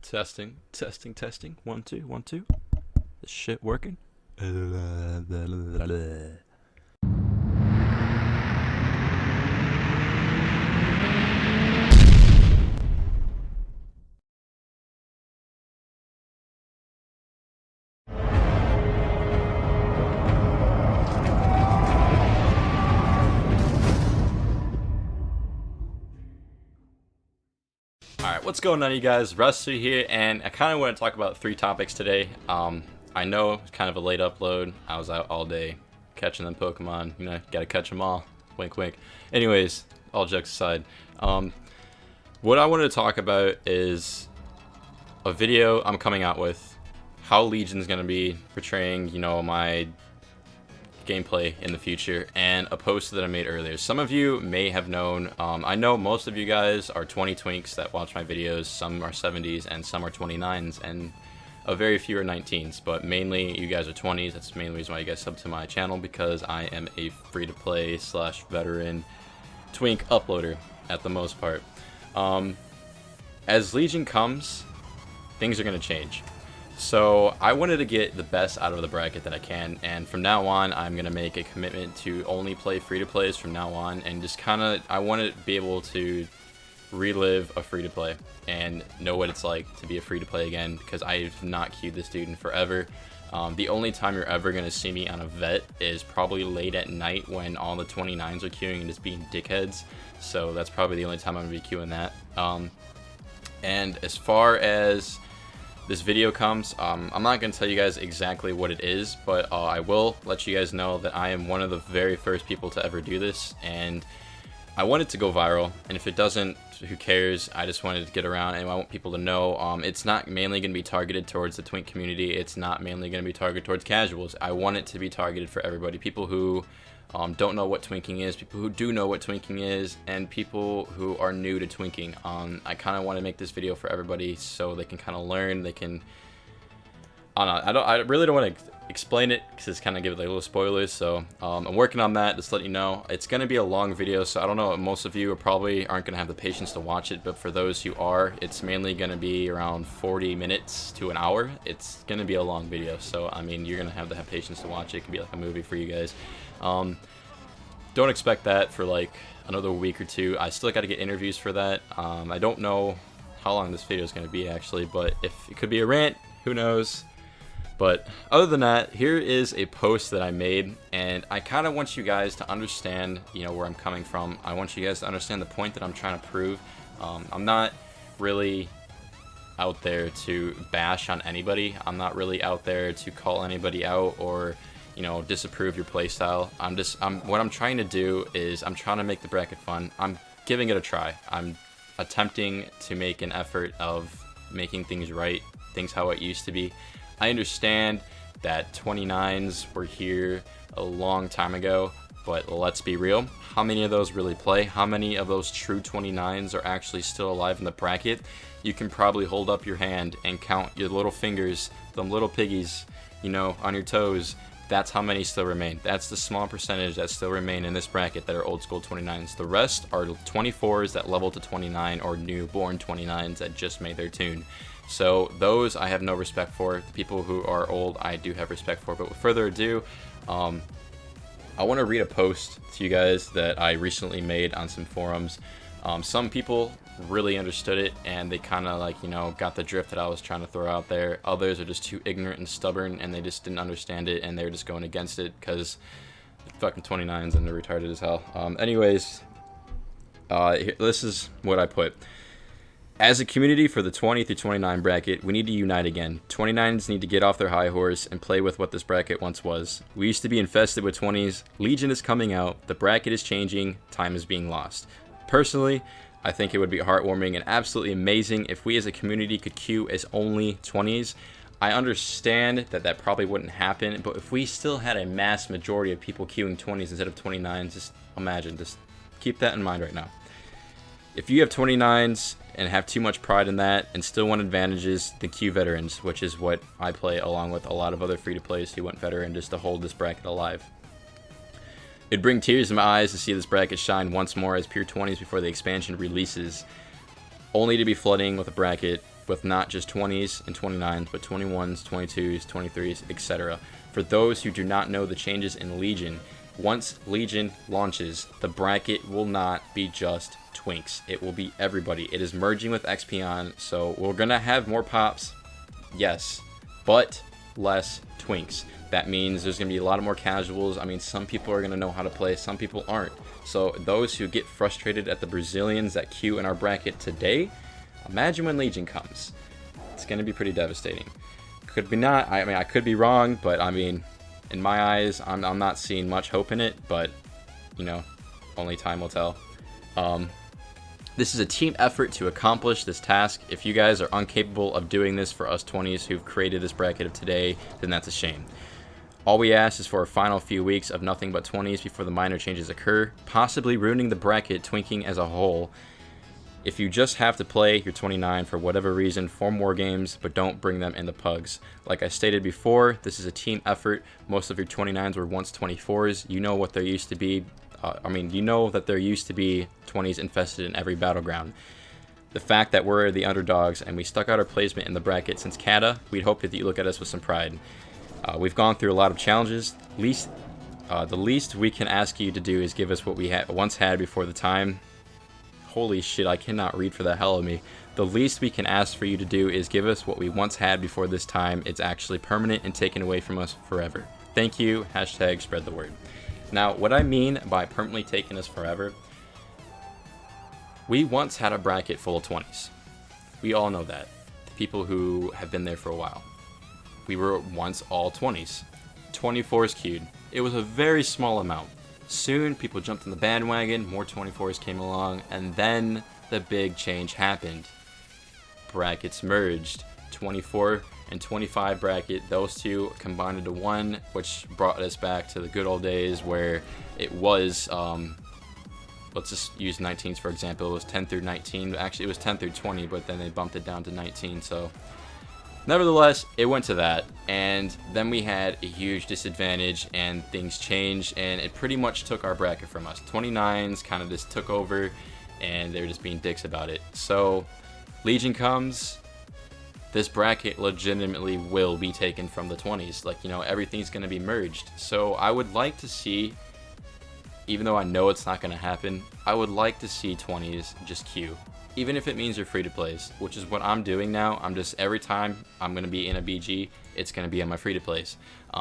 Testing, testing, testing. 1, 2, 1, 2. This shit working? Alright, what's going on, you guys? Resto here, and I kind of want to talk about 3 topics today. I know it's kind of a late upload. I was out all day catching them Pokemon. You know, gotta catch them all. Wink, wink. Anyways, all jokes aside, what I wanted to talk about is a video I'm coming out with, how Legion's gonna be portraying, you know, my gameplay in the future, and a post that I made earlier. Some of you may have known, I know most of you guys are 20 Twinks that watch my videos, some are 70s and some are 29s, and a very few are 19s, but mainly you guys are 20s. That's the main reason why you guys sub to my channel, because I am a free-to-play / veteran Twink uploader at the most part. As Legion comes, things are going to change. So I wanted to get the best out of the bracket that I can, and from now on I'm going to make a commitment to only play free-to-plays from now on, and just kind of, I want to be able to relive a free-to-play and know what it's like to be a free-to-play again, because I have not queued this dude in forever. The only time you're ever going to see me on a vet is probably late at night when all the 29s are queuing and just being dickheads, so that's probably the only time I'm going to be queuing that. And as far as this video comes, I'm not going to tell you guys exactly what it is, but I will let you guys know that I am one of the very first people to ever do this, and I want it to go viral, and if it doesn't, who cares? I just wanted to get around, and I want people to know it's not mainly going to be targeted towards the Twink community. It's not mainly going to be targeted towards casuals. I want it to be targeted for everybody. People who don't know what twinking is, people who do know what twinking is, and people who are new to twinking. I kind of want to make this video for everybody so they can kind of learn. They can, I really don't want to explain it because it's kind of give it like little spoilers. So I'm working on that. Just to let you know, it's going to be a long video. So I don't know, most of you probably aren't going to have the patience to watch it, but for those who are, it's mainly going to be around 40 minutes to an hour. It's going to be a long video. So I mean, you're going to have patience to watch it. It could be like a movie for you guys. Don't expect that for like another week or 2. I still got to get interviews for that. I don't know how long this video is going to be actually, but if it could be a rant, who knows. But other than that, here is a post that I made, and I kind of want you guys to understand, you know, where I'm coming from. I want you guys to understand the point that I'm trying to prove. I'm not really out there to bash on anybody. I'm not really out there to call anybody out or, you know, disapprove your playstyle. What I'm trying to do is I'm trying to make the bracket fun. I'm giving it a try. I'm attempting to make an effort of making things right, things how it used to be. I understand that 29s were here a long time ago, but let's be real. How many of those really play? How many of those true 29s are actually still alive in the bracket? You can probably hold up your hand and count your little fingers, them little piggies, you know, on your toes. That's how many still remain. That's the small percentage that still remain in this bracket that are old school 29s. The rest are 24s that level to 29 or newborn 29s that just made their tune. So those I have no respect for. The people who are old, I do have respect for. But with further ado, I want to read a post to you guys that I recently made on some forums. Some people really understood it, and they kind of, like, you know, got the drift that I was trying to throw out there. Others are just too ignorant and stubborn, and they just didn't understand it, and they're just going against it because fucking 29s and they're retarded as hell. Anyways, this is what I put. As a community for the 20 through 29 bracket, we need to unite again. 29s need to get off their high horse and play with what this bracket once was. We used to be infested with 20s. Legion is coming out. The bracket is changing. Time is being lost. Personally, I think it would be heartwarming and absolutely amazing if we as a community could queue as only 20s. I understand that that probably wouldn't happen, but if we still had a mass majority of people queuing 20s instead of 29s, just imagine, just keep that in mind right now. If you have 29s and have too much pride in that and still want advantages, then queue veterans, which is what I play along with a lot of other free-to-plays who went veteran just to hold this bracket alive. It'd bring tears in my eyes to see this bracket shine once more as pure 20s before the expansion releases, only to be flooding with a bracket with not just 20s and 29s, but 21s, 22s, 23s, etc. For those who do not know the changes in Legion, once Legion launches, the bracket will not be just Twinks. It will be everybody. It is merging with Xpion, so we're going to have more pops, yes, but less Twinks. That means there's going to be a lot of more casuals. I mean, some people are going to know how to play, some people aren't. So those who get frustrated at the Brazilians that queue in our bracket today, imagine when Legion comes. It's going to be pretty devastating. Could be not. I mean, I could be wrong, but I mean, in my eyes, I'm not seeing much hope in it. But, you know, only time will tell. This is a team effort to accomplish this task. If you guys are incapable of doing this for us 20s who've created this bracket of today, then that's a shame. All we ask is for a final few weeks of nothing but 20s before the minor changes occur, possibly ruining the bracket twinking as a whole. If you just have to play your 29 for whatever reason, form war games, but don't bring them in the pugs. Like I stated before, this is a team effort. Most of your 29s were once 24s. You know what there used to be. You know that there used to be 20s infested in every battleground. The fact that we're the underdogs and we stuck out our placement in the bracket since Kata, we'd hope that you look at us with some pride. We've gone through a lot of challenges. The least we can ask you to do is give us what we once had before the time. Holy shit, I cannot read for the hell of me. The least we can ask for you to do is give us what we once had before this time. It's actually permanent and taken away from us forever. Thank you. Hashtag spread the word. Now, what I mean by permanently taking us forever, we once had a bracket full of 20s. We all know that. The people who have been there for a while. We were once all 20s. 24s queued. It was a very small amount. Soon, people jumped on the bandwagon, more 24s came along, and then the big change happened. Brackets merged. 24 and 25 bracket, those two combined into one, which brought us back to the good old days where it was, let's just use 19s for example, it was 10 through 19. Actually, it was 10 through 20, but then they bumped it down to 19, so... Nevertheless, it went to that, and then we had a huge disadvantage, and things changed, and it pretty much took our bracket from us. 29s kind of just took over, and they were just being dicks about it. So, Legion comes, this bracket legitimately will be taken from the 20s. Like, you know, everything's going to be merged. So, I would like to see, even though I know it's not going to happen, I would like to see 20s just queue. Even if it means you're free to plays, which is what I'm doing now. I'm just, every time I'm going to be in a BG, it's going to be on my free to plays.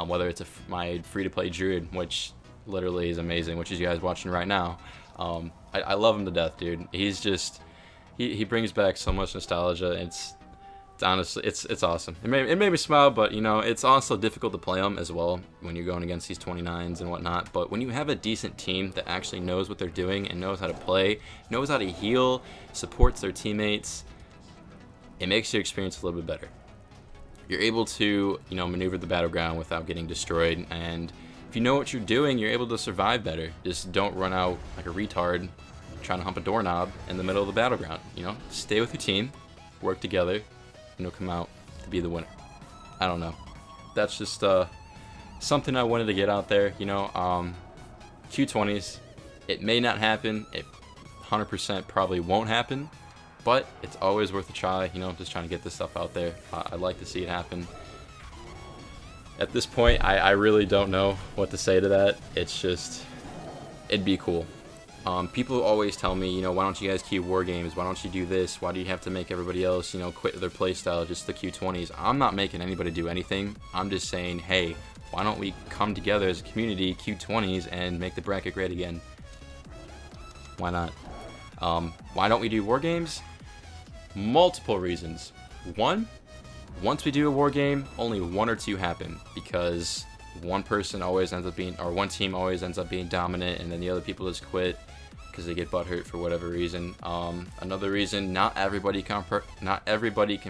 Whether it's my free to play Druid, which literally is amazing, which is you guys watching right now. I love him to death, dude. He's just, he brings back so much nostalgia. It's honestly, it's awesome. It made me smile, but you know, it's also difficult to play them as well when you're going against these 29s and whatnot. But when you have a decent team that actually knows what they're doing and knows how to play, knows how to heal, supports their teammates, it makes your experience a little bit better. You're able to, you know, maneuver the battleground without getting destroyed, and if you know what you're doing, you're able to survive better. Just don't run out like a retard trying to hump a doorknob in the middle of the battleground. You know, stay with your team, work together, and you'll come out to be the winner. I don't know. That's just something I wanted to get out there. You know, Q20s, it may not happen. It 100% probably won't happen, but it's always worth a try. You know, just trying to get this stuff out there. I'd like to see it happen. At this point, I really don't know what to say to that. It's just, it'd be cool. People always tell me, you know, why don't you guys queue war games? Why don't you do this? Why do you have to make everybody else, you know, quit their playstyle just the Q20s? I'm not making anybody do anything. I'm just saying, hey, why don't we come together as a community, Q20s, and make the bracket great again? Why not? Why don't we do war games? Multiple reasons. One, once we do a war game, only one or two happen because one person always ends up being, or one team always ends up being dominant, and then the other people just quit because they get butthurt for whatever reason. Another reason, not everybody can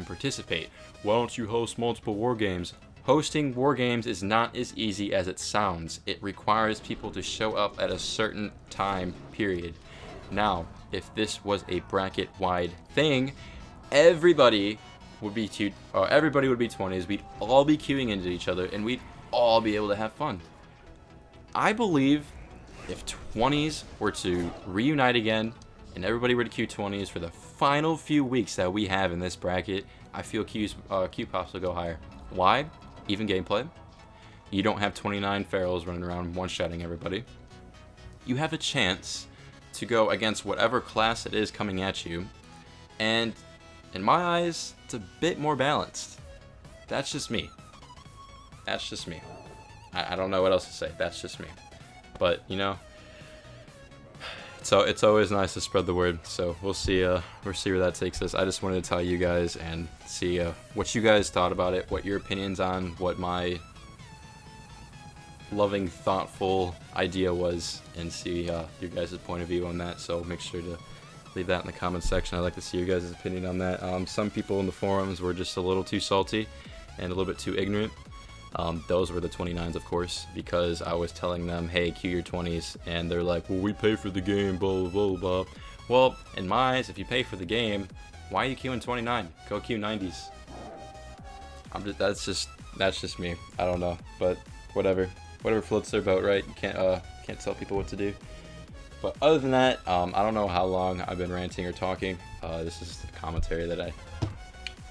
participate. Why don't you host multiple war games? Hosting war games is not as easy as it sounds. It requires people to show up at a certain time period. Now, if this was a bracket-wide thing, everybody would be 20s. We'd all be queuing into each other, and we'd all be able to have fun. I believe if 20s were to reunite again and everybody were to queue 20s for the final few weeks that we have in this bracket, I feel Q pops will go higher. Why? Even gameplay. You don't have 29 ferals running around one-shotting everybody. You have a chance to go against whatever class it is coming at you, and in my eyes, it's a bit more balanced. That's just me. That's just me. I don't know what else to say. That's just me. But, you know, so it's always nice to spread the word. So we'll see where that takes us. I just wanted to tell you guys and see what you guys thought about it, what your opinions on what my loving, thoughtful idea was, and see your guys' point of view on that. So make sure to leave that in the comments section. I'd like to see your guys' opinion on that. Some people in the forums were just a little too salty and a little bit too ignorant. Those were the 29s, of course, because I was telling them, hey, queue your 20s, and they're like, well, we pay for the game, blah, blah, blah. Well, in my eyes, if you pay for the game, why are you queuing 29? Go queue 90s. That's just me. I don't know, but whatever floats their boat, right? You can't tell people what to do. But other than that, I don't know how long I've been ranting or talking. This is the commentary that I'm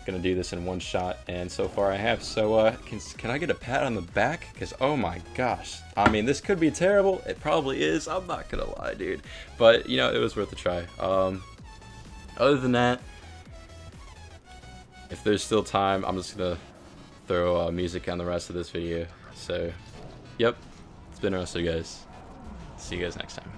gonna do this in one shot, and so far I have. So can I get a pat on the back? Because oh my gosh, I mean, this could be terrible. It probably is. I'm not gonna lie, dude. But you know, it was worth a try. Other than that, if there's still time, I'm just gonna throw music on the rest of this video. So, yep, it's been Resto, guys. See you guys next time.